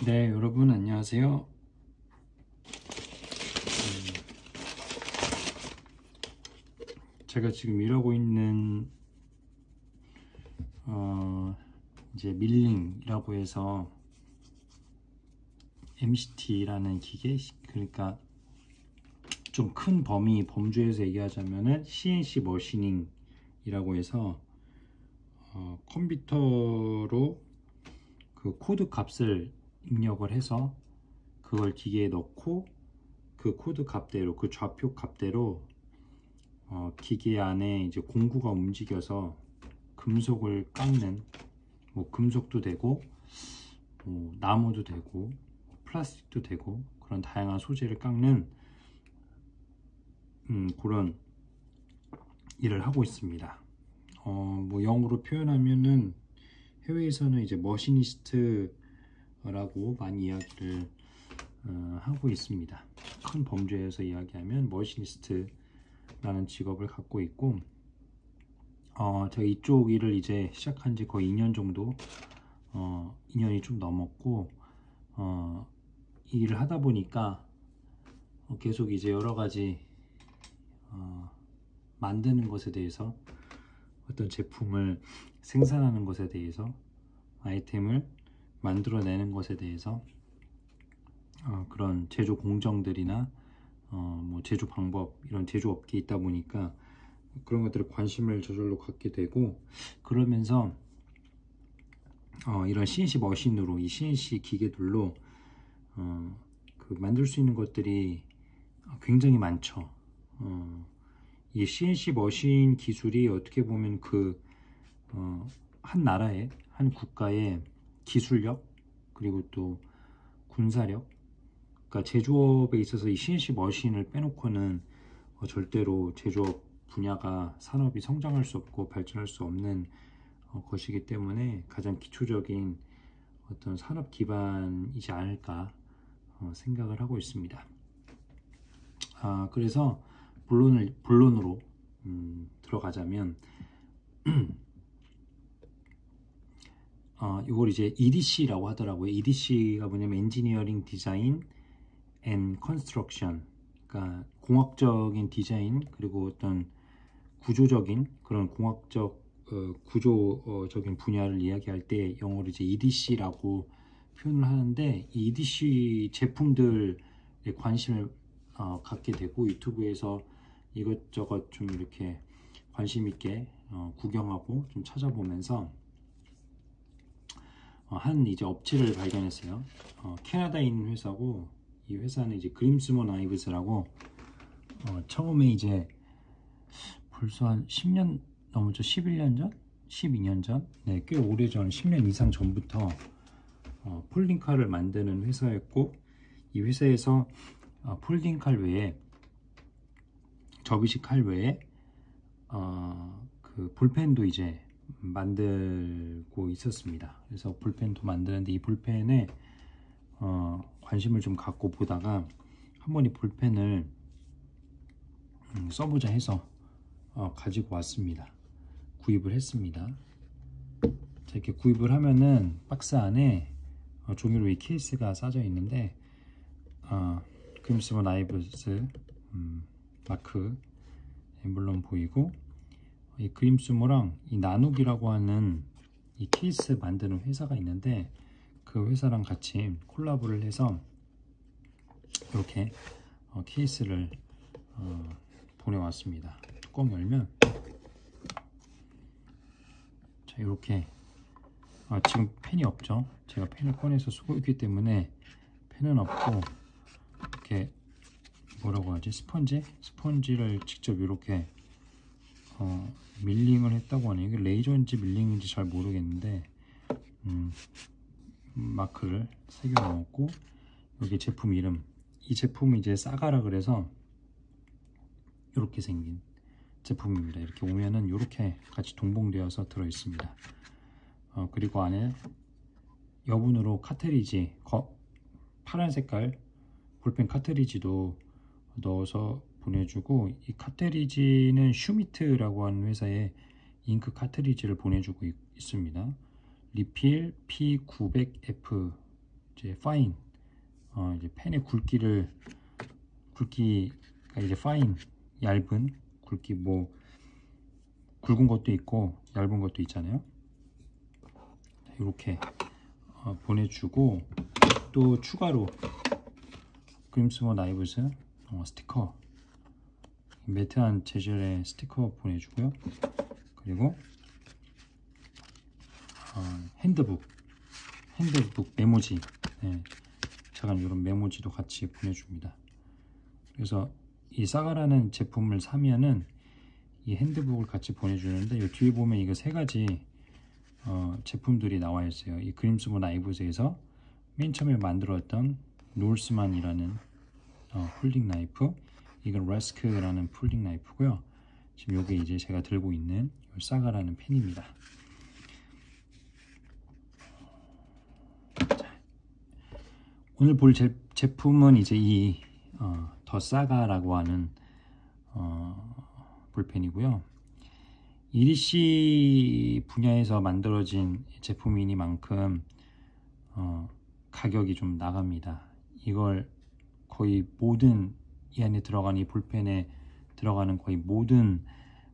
네, 여러분 안녕하세요. 제가 지금 일하고 있는 이제 밀링이라고 해서 MCT라는 기계, 그러니까 좀 큰 범주에서 얘기하자면은 CNC 머시닝이라고 해서 컴퓨터로 그 코드 값을 입력을 해서 그걸 기계에 넣고 그 코드 값대로, 그 좌표 값대로 기계 안에 이제 공구가 움직여서 금속을 깎는, 뭐 금속도 되고 나무도 되고 플라스틱도 되고 그런 다양한 소재를 깎는 그런 일을 하고 있습니다. 뭐 영어로 표현하면은 해외에서는 이제 머시니스트라고 많이 이야기를 하고 있습니다. 큰 범주에서 이야기하면 머시니스트라는 직업을 갖고 있고, 제가 이쪽 일을 이제 시작한 지 거의 2년 정도, 2년이 좀 넘었고, 이 일을 하다 보니까 계속 이제 여러 가지 만드는 것에 대해서, 어떤 제품을 생산하는 것에 대해서, 아이템을 만들어내는 것에 대해서 그런 제조 공정들이나 뭐 제조 방법, 이런 제조업계에 있다 보니까 그런 것들에 관심을 저절로 갖게 되고, 그러면서 이런 CNC 머신으로, 이 CNC 기계들로 그 만들 수 있는 것들이 굉장히 많죠. 이 CNC 머신 기술이 어떻게 보면 한 나라의, 한 국가의 기술력, 그리고 또 군사력, 그러니까 제조업에 있어서 이 CNC 머신을 빼놓고는 절대로 제조업 분야가, 산업이 성장할 수 없고 발전할 수 없는 것이기 때문에 가장 기초적인 어떤 산업 기반이지 않을까 생각을 하고 있습니다. 그래서 본론으로 들어가자면, 이걸 이제 EDC라고 하더라고요. EDC가 뭐냐면 엔지니어링 디자인 앤 컨스트럭션, 그러니까 공학적인 디자인, 그리고 어떤 구조적인 그런 공학적 구조적인 분야를 이야기할 때 영어로 이제 EDC라고 표현을 하는데, 이 EDC 제품들에 관심을 갖게 되고, 유튜브에서 이것저것 좀 이렇게 관심 있게 구경하고 좀 찾아보면서 한 이제 업체를 발견했어요. 캐나다에 있는 회사고, 이 회사는 이제 그림스몬 아이브스라고, 처음에 이제 벌써 한 10년 넘었죠. 11년 전? 12년 전? 네, 꽤 오래전, 10년 이상 전부터 폴딩칼을 만드는 회사였고, 이 회사에서 폴딩 칼 외에, 접이식 칼 외에 그 볼펜도 이제 만들고 있었습니다. 그래서 볼펜도 만드는데, 이 볼펜에 관심을 좀 갖고 보다가 한번 이 볼펜을 써보자 해서 가지고 왔습니다. 구입을 했습니다. 자, 이렇게 구입을 하면은 박스 안에 종이로 이 케이스가 싸져 있는데, 그림스몬 아이브스 마크 엠블럼 보이고, 이 그림스모랑 이 나누기라고 하는 이 케이스 만드는 회사가 있는데, 그 회사랑 같이 콜라보를 해서 이렇게 케이스를 보내왔습니다. 뚜껑 열면, 자, 이렇게 지금 펜이 없죠. 제가 펜을 꺼내서 쓰고 있기 때문에 펜은 없고, 이렇게 뭐라고 하지, 스펀지를 직접 이렇게 밀링을 했다고 하네요. 이게 레이저인지 밀링인지 잘 모르겠는데 마크를 새겨 넣었고, 여기 제품 이름, 이 제품이 이제 사가라 그래서 이렇게 생긴 제품입니다. 이렇게 오면은 이렇게 같이 동봉되어서 들어 있습니다. 그리고 안에 여분으로 카트리지, 파란 색깔 볼펜 카트리지도 넣어서 보내주고, 이 카트리지는 슈미트라고 하는 회사의 잉크 카트리지를 보내주고 있습니다. 리필 P900F 이제 파인 이제 펜의 굵기가 이제 파인 얇은 굵기 뭐 굵은 것도 있고 얇은 것도 있잖아요. 이렇게 보내주고 또 추가로 그림스모 나이브스 스티커 매트한 재질의 스티커 보내주고요. 그리고 핸드북 메모지 작은 이런 메모지도 같이 보내줍니다. 그래서 이 사가라는 제품을 사면은 이 핸드북을 같이 보내주는데 이 뒤에 보면 이거 세 가지 제품들이 나와 있어요. 이 그림스모 나이브즈에서 맨 처음에 만들었던 노스만이라는 폴딩 나이프, 이건 레스크라는 폴딩 나이프고요. 지금 이게 이제 제가 들고 있는 사가라는 펜입니다. 자, 오늘 볼 제품은 이제 이 더 사가라고 하는 볼펜이고요. EDC 분야에서 만들어진 제품이니만큼 가격이 좀 나갑니다. 이걸 거의 모든 이 안에 들어가는 이 볼펜에 들어가는 거의 모든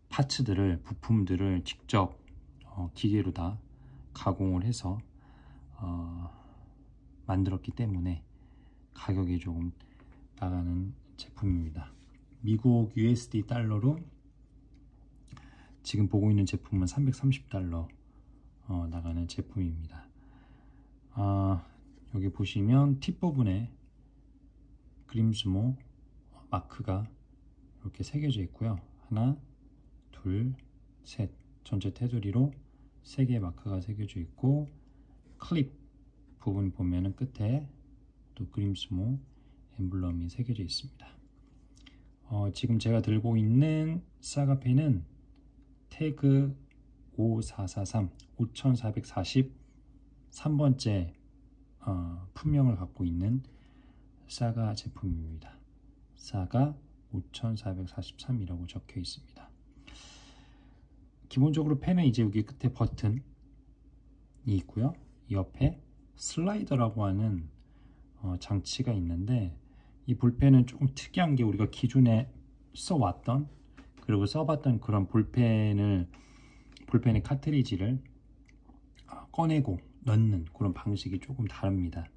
파츠들을 부품들을 직접 기계로 다 가공을 해서 만들었기 때문에 가격이 조금 나가는 제품입니다. 미국 USD 달러로 지금 보고 있는 제품은 330달러 나가는 제품입니다. 여기 보시면 팁 부분에 그림스모 마크가 이렇게 새겨져 있고요. 하나, 둘, 셋 전체 테두리로 3개의 마크가 새겨져 있고 클립 부분 보면은 끝에 또 그림스모 엠블럼이 새겨져 있습니다. 지금 제가 들고 있는 사가펜은 태그 5443 5443번째 품명을 갖고 있는 사가 제품입니다. 사가 5443이라고 적혀 있습니다. 기본적으로 펜은 이제 여기 끝에 버튼이 있고요. 옆에 슬라이더라고 하는 장치가 있는데 이 볼펜은 조금 특이한 게 우리가 기존에 써왔던 그리고 써봤던 그런 볼펜의 카트리지를 꺼내고 넣는 그런 방식이 조금 다릅니다.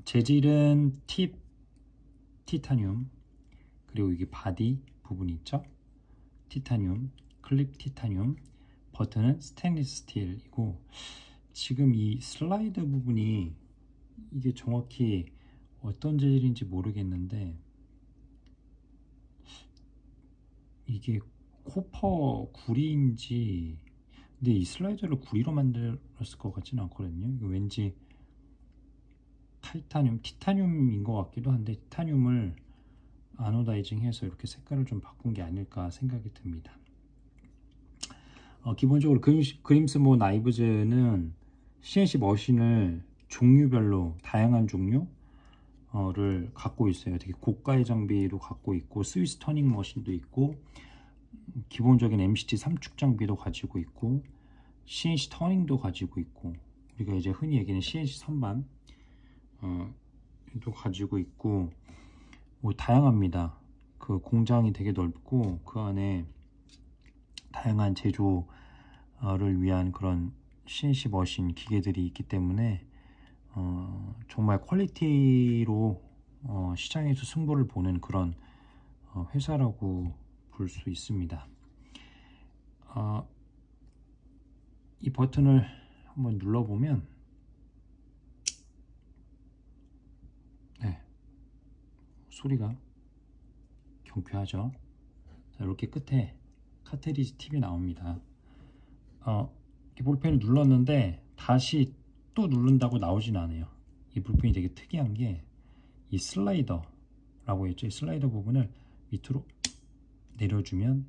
재질은 티타늄, 그리고 이게 바디 부분이 있죠. 티타늄, 클립 티타늄, 버튼은 스테인리스 스틸이고 지금 이 슬라이드 부분이 이게 정확히 어떤 재질인지 모르겠는데 이게 코퍼 구리인지, 근데 이 슬라이드를 구리로 만들었을 것 같지는 않거든요. 이거 왠지 티타늄인 것 같기도 한데 티타늄을 아노다이징 해서 이렇게 색깔을 좀 바꾼 게 아닐까 생각이 듭니다. 기본적으로 그림스모 나이브즈는 CNC 머신을 종류별로 다양한 종류를 갖고 있어요. 되게 고가의 장비도 갖고 있고 스위스 터닝 머신도 있고 기본적인 MCT 3축 장비도 가지고 있고 CNC 터닝도 가지고 있고 우리가 이제 흔히 얘기하는 CNC 선반 도 가지고 있고 뭐 다양합니다. 그 공장이 되게 넓고 그 안에 다양한 제조를 위한 그런 CNC 머신 기계들이 있기 때문에 정말 퀄리티로 시장에서 승부를 보는 그런 회사라고 볼 수 있습니다. 이 버튼을 한번 눌러보면 소리가 경쾌하죠. 자, 이렇게 끝에 카트리지 팁이 나옵니다. 이 볼펜을 눌렀는데 다시 또 누른다고 나오진 않아요. 이 볼펜이 되게 특이한 게 이 슬라이더라고 했죠. 이 슬라이더 부분을 밑으로 내려주면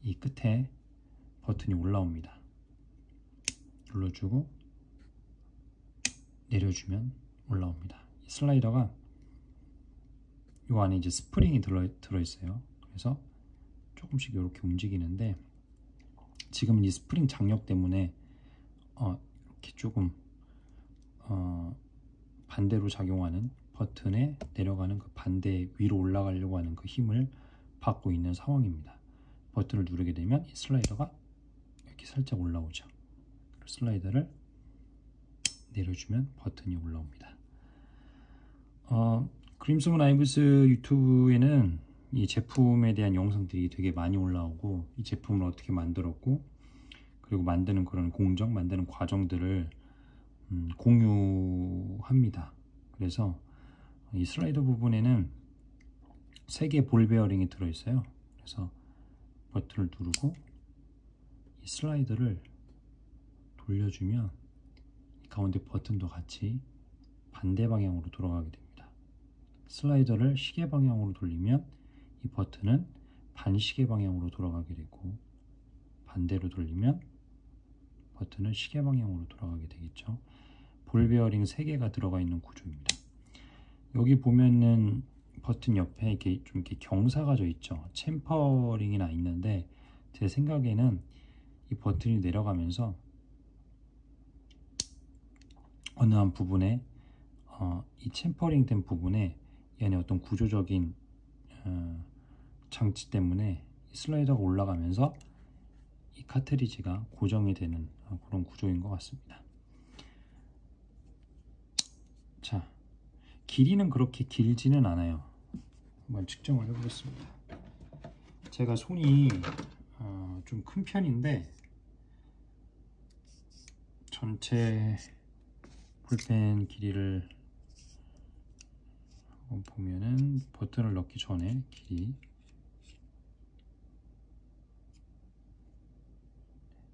이 끝에 버튼이 올라옵니다. 눌러주고 내려주면 올라옵니다. 이 슬라이더가 이 안에 이제 스프링이 들어있어요. 그래서 조금씩 이렇게 움직이는데 지금은 이 스프링 장력 때문에 이렇게 조금 반대로 작용하는 버튼에 내려가는 그 반대 위로 올라가려고 하는 그 힘을 받고 있는 상황입니다. 버튼을 누르게 되면 이 슬라이더가 이렇게 살짝 올라오죠. 슬라이더를 내려주면 버튼이 올라옵니다. 그림스 온 아이브스 유튜브에는 이 제품에 대한 영상들이 되게 많이 올라오고 이 제품을 어떻게 만들었고 그리고 만드는 그런 공정, 만드는 과정들을 공유합니다. 그래서 이 슬라이더 부분에는 3개의 볼 베어링이 들어있어요. 그래서 버튼을 누르고 이 슬라이더를 돌려주면 가운데 버튼도 같이 반대 방향으로 돌아가게 됩니다. 슬라이더를 시계 방향으로 돌리면 이 버튼은 반시계 방향으로 돌아가게 되고 반대로 돌리면 버튼은 시계 방향으로 돌아가게 되겠죠. 볼 베어링 3개가 들어가 있는 구조입니다. 여기 보면은 버튼 옆에 이렇게 좀 이렇게 경사가 져 있죠. 챔퍼링이나 있는데 제 생각에는 이 버튼이 내려가면서 어느 한 부분에 이 챔퍼링 된 부분에 이 안에 어떤 구조적인 장치 때문에 이 슬라이더가 올라가면서 이 카트리지가 고정이 되는 그런 구조인 것 같습니다. 자, 길이는 그렇게 길지는 않아요. 한번 측정을 해보겠습니다. 제가 손이 좀 큰 편인데 전체 볼펜 길이를 보면은 버튼을 넣기 전에 길이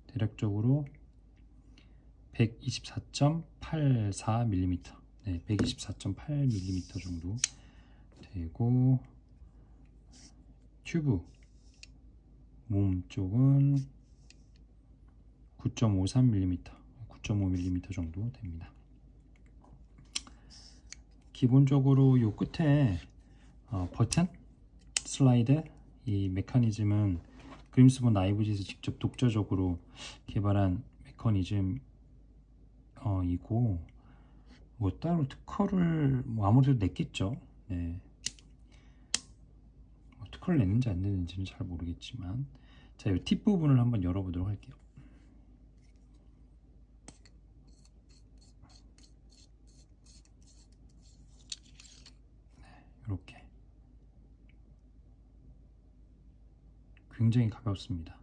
대략적으로 124.84mm, 네, 124.8mm 정도 되고 튜브 몸 쪽은 9.53mm, 9.5mm 정도 됩니다. 기본적으로 요 끝에 버튼, 슬라이드, 이 메커니즘은 그림스 온 아이브즈에서 직접 독자적으로 개발한 메커니즘이고 뭐 따로 특허를 뭐 아무래도 냈겠죠. 네. 특허를 냈는지 안 냈는지는 잘 모르겠지만 자, 이 팁 부분을 한번 열어보도록 할게요. 이렇게 굉장히 가볍습니다.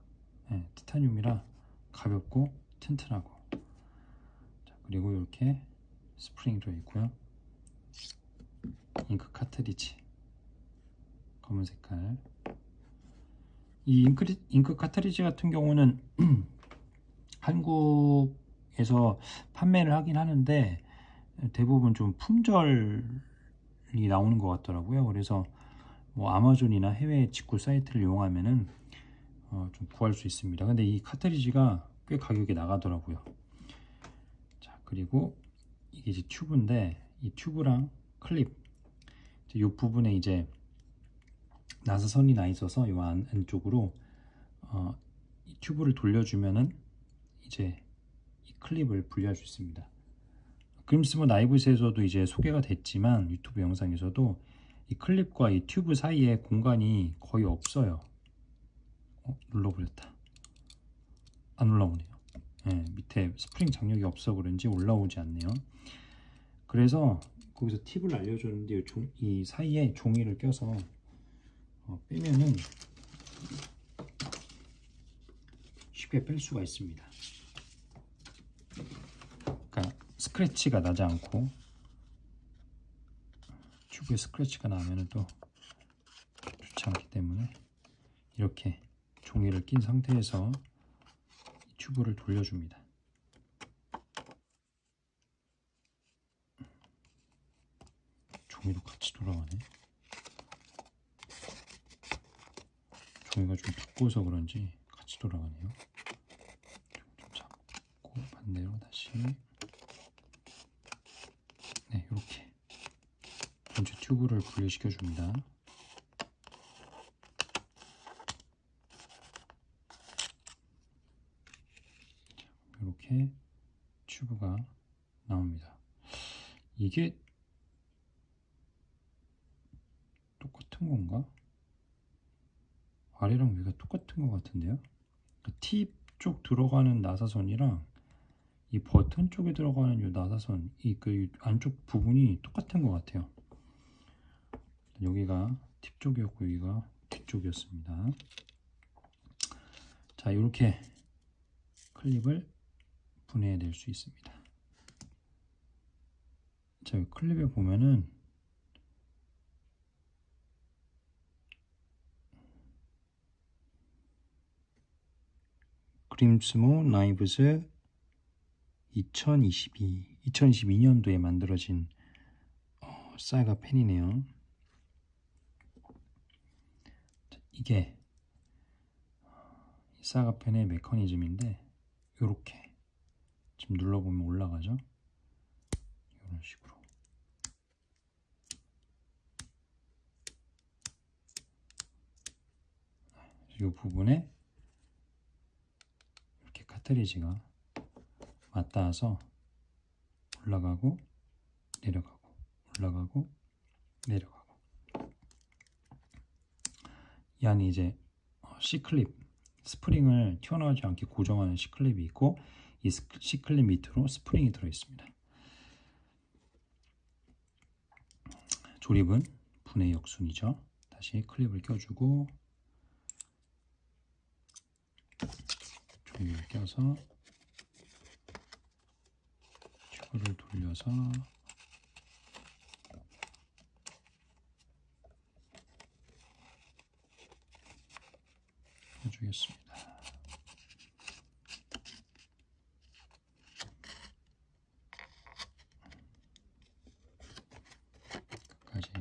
네, 티타늄이라 가볍고 튼튼하고 자, 그리고 이렇게 스프링 들어있고요. 잉크 카트리지 검은 색깔. 이 잉크 카트리지 같은 경우는 한국에서 판매를 하긴 하는데 대부분 좀 품절이 나오는 것 같더라고요. 그래서 뭐 아마존이나 해외 직구 사이트를 이용하면은 좀 구할 수 있습니다. 근데 이 카트리지가 꽤 가격이 나가더라고요. 자, 그리고 이게 이제 튜브인데 이 튜브랑 클립 이 부분에 이제 나사선이 나 있어서 이 안쪽으로 이 튜브를 돌려주면은 이제 이 클립을 분리할 수 있습니다. 그림스 온 아이브스에서도 이제 소개가 됐지만 유튜브 영상에서도 이 클립과 이 튜브 사이에 공간이 거의 없어요. 눌러버렸다. 안 올라오네요. 네, 밑에 스프링 장력이 없어 그런지 올라오지 않네요. 그래서 거기서 팁을 알려줬는데 이 사이에 종이를 껴서 빼면은 쉽게 뺄 수가 있습니다. 그러니까 스크래치가 나지 않고 튜브에 스크래치가 나면은 또 좋지 않기 때문에 이렇게 종이를 낀 상태에서 튜브를 돌려줍니다. 종이도 같이 돌아가네. 종이가 좀 두꺼워서 그런지 같이 돌아가네요. 좀 잡고 반대로 다시. 네, 이렇게 전체 튜브를 분리시켜 줍니다. 이렇게 튜브가 나옵니다. 이게 똑같은 건가? 아래랑 위가 똑같은 것 같은데요. 팁 쪽 들어가는 나사선이랑 이 버튼 쪽에 들어가는 이 나사선, 그 안쪽 부분이 똑같은 것 같아요. 여기가 팁 쪽이었고 여기가 뒤쪽이었습니다. 자, 이렇게 클립을 분해낼 수 있습니다. 자, 여기 클립에 보면은 그림스모 나이브즈 2022년도에 만들어진 사가 펜이네요. 이게 사가 펜의 메커니즘인데 이렇게 지금 눌러보면 올라가죠. 이런 식으로. 이 부분에 이렇게 카트리지가 맞닿아서 올라가고 내려가고 올라가고 내려가고, 이 안에 이제 C클립, 스프링을 튀어나오지 않게 고정하는 C클립이 있고 이 C클립 밑으로 스프링이 들어있습니다. 조립은 분해 역순이죠. 다시 클립을 껴주고 조립을 껴서 튜브를 돌려서 해주겠습니다. 끝까지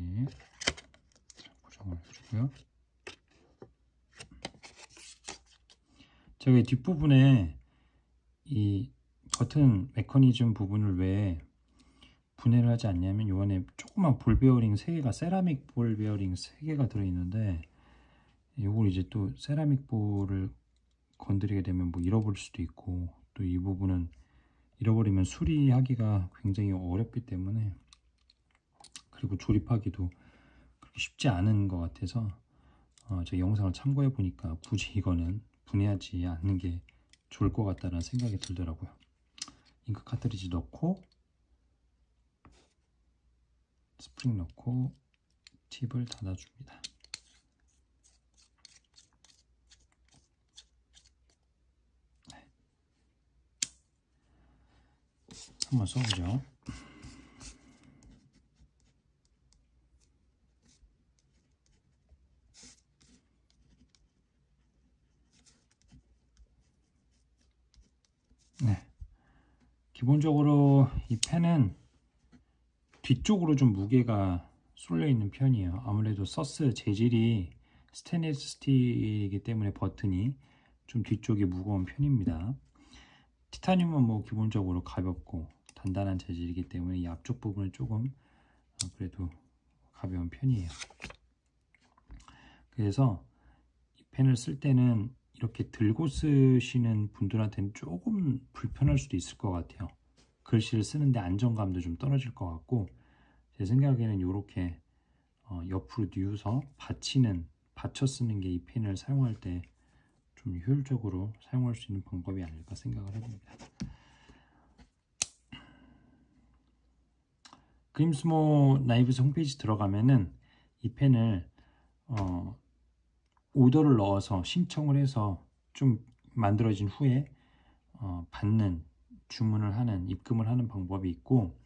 고정을 해주고요. 제가 이 뒷부분에 이 버튼 메커니즘 부분을 왜 분해를 하지 않냐면, 요 안에 조그만 볼 베어링 3개가, 세라믹 볼 베어링 3개가 들어있는데, 요걸 이제 또 세라믹 볼을 건드리게 되면 뭐 잃어버릴 수도 있고, 또 이 부분은 잃어버리면 수리하기가 굉장히 어렵기 때문에, 그리고 조립하기도 그렇게 쉽지 않은 것 같아서 제 영상을 참고해 보니까 굳이 이거는 분해하지 않는 게 좋을 것 같다는 생각이 들더라고요. 잉크 카트리지 넣고 스프링 넣고 팁을 닫아줍니다. 한번 써보죠. 네, 기본적으로 이 펜은 뒤쪽으로 좀 무게가 쏠려 있는 편이에요. 아무래도 서스 재질이 스테인리스 스틸이기 때문에 버튼이 좀 뒤쪽이 무거운 편입니다. 티타늄은 뭐 기본적으로 가볍고 단단한 재질이기 때문에 이 앞쪽 부분은 조금 그래도 가벼운 편이에요. 그래서 이 펜을 쓸 때는 이렇게 들고 쓰시는 분들한테는 조금 불편할 수도 있을 것 같아요. 글씨를 쓰는데 안정감도 좀 떨어질 것 같고, 제 생각에는 이렇게 옆으로 뉘어서 받쳐 쓰는 게 이 펜을 사용할 때 좀 효율적으로 사용할 수 있는 방법이 아닐까 생각을 해봅니다. 그림스모 나이브즈 홈페이지 들어가면은 이 펜을 오더를 넣어서 신청을 해서 좀 만들어진 후에 주문을 하는, 입금을 하는 방법이 있고,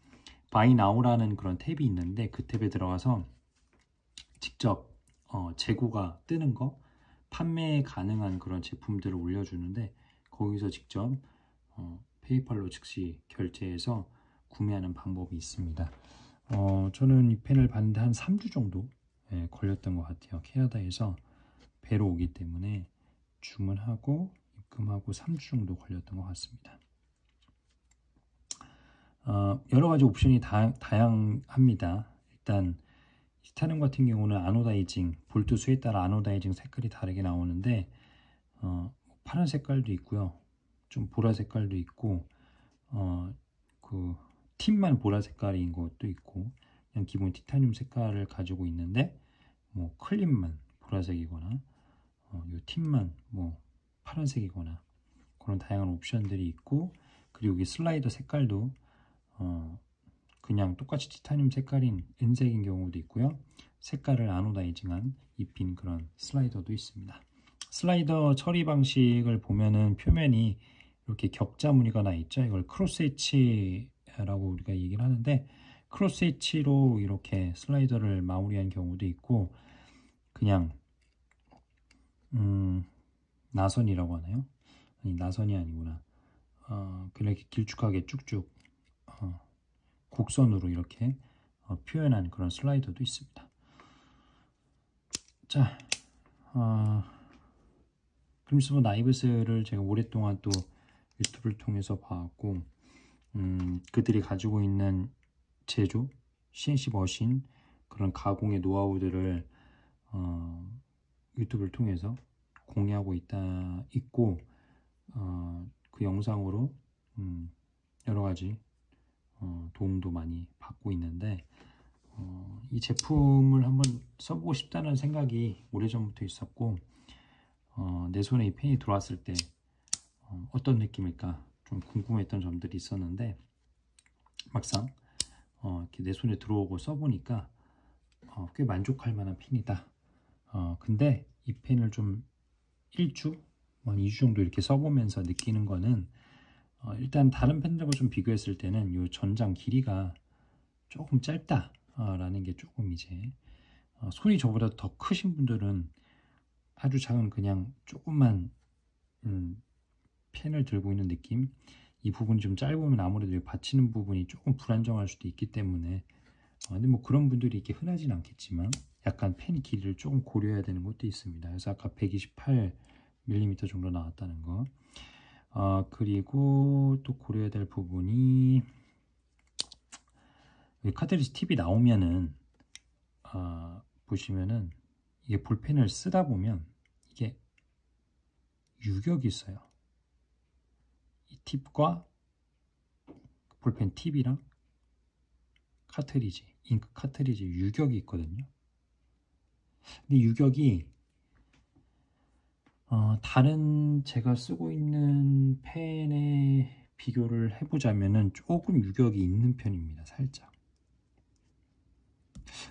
Buy Now라는 그런 탭이 있는데 그 탭에 들어가서 직접 재고가 뜨는 거, 판매 가능한 그런 제품들을 올려주는데 거기서 직접 페이팔로 즉시 결제해서 구매하는 방법이 있습니다. 저는 이 펜을 봤는데 한 3주 정도 걸렸던 것 같아요. 캐나다에서 배로 오기 때문에 주문하고 입금하고 3주 정도 걸렸던 것 같습니다. 여러 가지 옵션이 다양합니다. 일단 티타늄 같은 경우는 아노다이징, 볼트 수에 따라 아노다이징 색깔이 다르게 나오는데 파란 색깔도 있고요, 좀 보라 색깔도 있고, 그 팁만 보라 색깔인 것도 있고, 그냥 기본 티타늄 색깔을 가지고 있는데 뭐 클립만 보라색이거나 요 팁만 뭐 파란색이거나 그런 다양한 옵션들이 있고, 그리고 이 슬라이더 색깔도 그냥 똑같이 티타늄 색깔인 은색인 경우도 있고요. 색깔을 아노다이징한 입힌 그런 슬라이더도 있습니다. 슬라이더 처리 방식을 보면은 표면이 이렇게 격자 무늬가 나 있죠. 이걸 크로스 엣지라고 우리가 얘기를 하는데, 크로스 엣지로 이렇게 슬라이더를 마무리한 경우도 있고, 그냥 나선이라고 하나요? 아니, 나선이 아니구나. 그렇게 길쭉하게 쭉쭉 곡선으로 이렇게 표현한 그런 슬라이더도 있습니다. 자, 그림스모 나이브스를 제가 오랫동안 또 유튜브를 통해서 봐왔고, 그들이 가지고 있는 제조, CNC 머신, 그런 가공의 노하우들을 유튜브를 통해서 공유하고 있고, 그 영상으로 여러 가지 도움도 많이 받고 있는데, 이 제품을 한번 써보고 싶다는 생각이 오래전부터 있었고, 내 손에 이 펜이 들어왔을 때 어떤 느낌일까 좀 궁금했던 점들이 있었는데, 막상 이렇게 내 손에 들어오고 써보니까 꽤 만족할 만한 펜이다. 근데 이 펜을 좀 1주, 2주 정도 이렇게 써보면서 느끼는 거는, 일단 다른 펜들과 좀 비교했을 때는 이 전장 길이가 조금 짧다 라는 게 조금 이제 손이 저보다 더 크신 분들은 아주 작은 그냥 조금만 펜을 들고 있는 느낌, 이 부분이 좀 짧으면 아무래도 받치는 부분이 조금 불안정할 수도 있기 때문에, 근데 뭐 그런 분들이 이렇게 흔하진 않겠지만 약간 펜 길이를 조금 고려해야 되는 것도 있습니다. 그래서 아까 128mm 정도 나왔다는 거, 그리고 또 고려해야 될 부분이, 카트리지 팁이 나오면은 보시면은 이게 볼펜을 쓰다 보면 이게 유격이 있어요. 이 팁과 볼펜 팁이랑 카트리지, 잉크 카트리지 유격이 있거든요. 근데 유격이 다른 제가 쓰고 있는 펜에 비교를 해보자면은 조금 유격이 있는 편입니다. 살짝.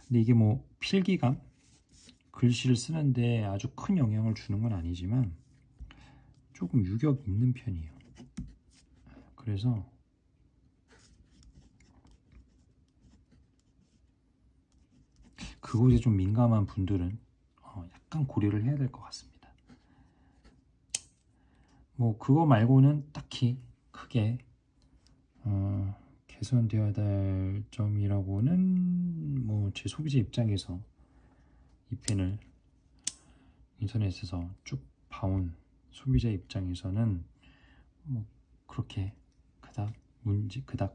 근데 이게 뭐 필기감, 글씨를 쓰는데 아주 큰 영향을 주는 건 아니지만 조금 유격이 있는 편이에요. 그래서 그곳에 좀 민감한 분들은 약간 고려를 해야 될 것 같습니다. 뭐 그거 말고는 딱히 크게 개선되어야 될 점이라고는, 뭐 제 소비자 입장에서 이 펜을 인터넷에서 쭉 봐온 소비자 입장에서는 뭐 그렇게 그닥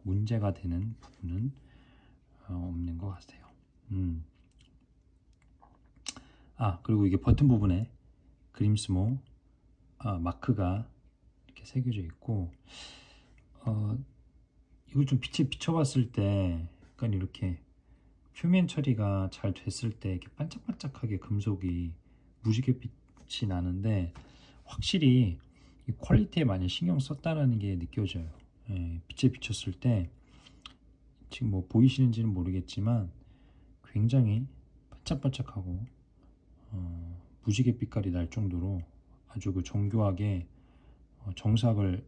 문제가 되는 부분은 없는 것 같아요. 그리고 이게 버튼 부분에 그림스모 마크가 이렇게 새겨져 있고, 이걸 좀 빛에 비춰봤을 때 약간 이렇게 표면 처리가 잘 됐을 때 이렇게 반짝반짝하게 금속이 무지갯빛이 나는데, 확실히 이 퀄리티에 많이 신경 썼다는 게 느껴져요. 빛에 비쳤을 때 지금 뭐 보이시는지는 모르겠지만 굉장히 반짝반짝하고 무지갯빛깔이 날 정도로 아주 그 정교하게 정삭을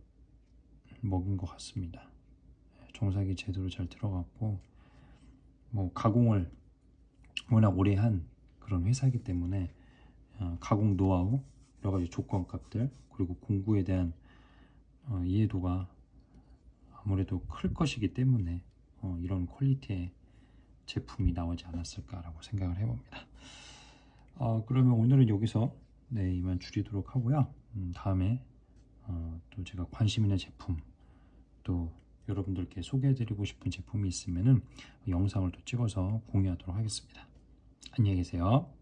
먹은 것 같습니다. 정삭이 제대로 잘 들어갔고, 뭐 가공을 워낙 오래 한 그런 회사이기 때문에 가공 노하우, 여러 가지 조건값들, 그리고 공구에 대한 이해도가 아무래도 클 것이기 때문에 이런 퀄리티의 제품이 나오지 않았을까라고 생각을 해봅니다. 그러면 오늘은 여기서 이만 줄이도록 하고요. 다음에 또 제가 관심 있는 제품, 또 여러분들께 소개해드리고 싶은 제품이 있으면은 영상을 또 찍어서 공유하도록 하겠습니다. 안녕히 계세요.